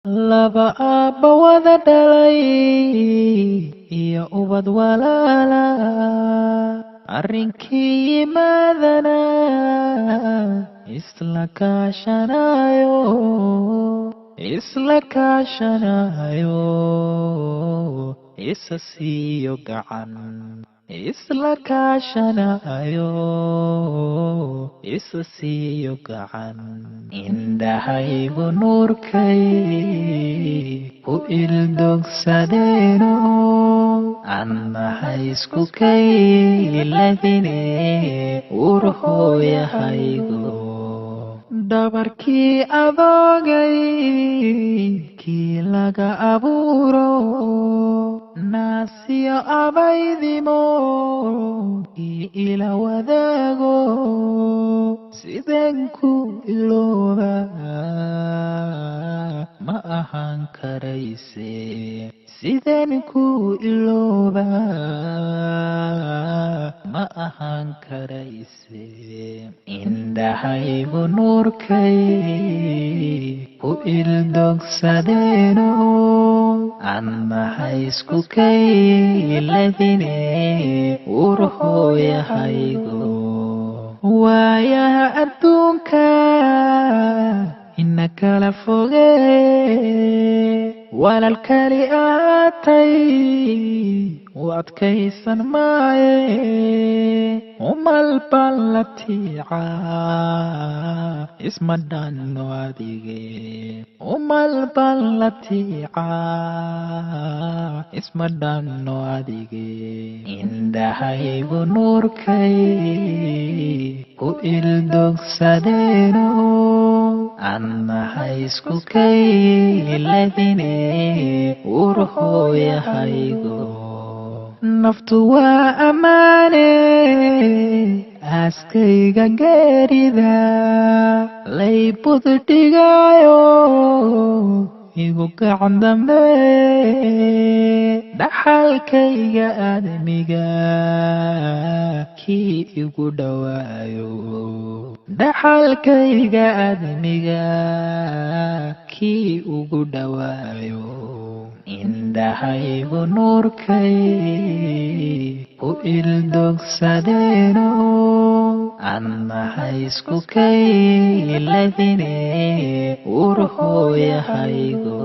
laba aabba wada dhalay iyo ubad walaala arrinkii yimaadana isla kaashanayo isa siiyo gacan isla kaashanayo isa siiyo gacan indhahaygu nuurkay ku ildogsadeeno annahay isku kayladine urhooyahaygo dhabarkii adoogay kii laga abuuro naasiyo abaydimo kii ila wadaago sideen ku ilooba ma ahaan karayse sideen ku ilooba ma ahaan karayse indhahaygu nuurkay ku ildogsadeeno annahay isku kayladine urhooyahaygo waayaha adduunka ina kala foge walaalkali aatay u adkaysan maaye umal baan la tiica isma dhanno adige umal baan la tiica isma dhanno adige indhahaygu nuurkay ku ildogsadeeno annahay isku kayladine urhooyahaygo naftu waa ammaane aaskayga geerida lay buddhigayo igu gacan dambe dhaxalkayga aadamiga kii igu dhawaayo dhaxalkayga aadamiga kii ugu dhawaayo indhahaygu nuurkay ku ildogsadeeno annahay isku kayladine urhooyahaygo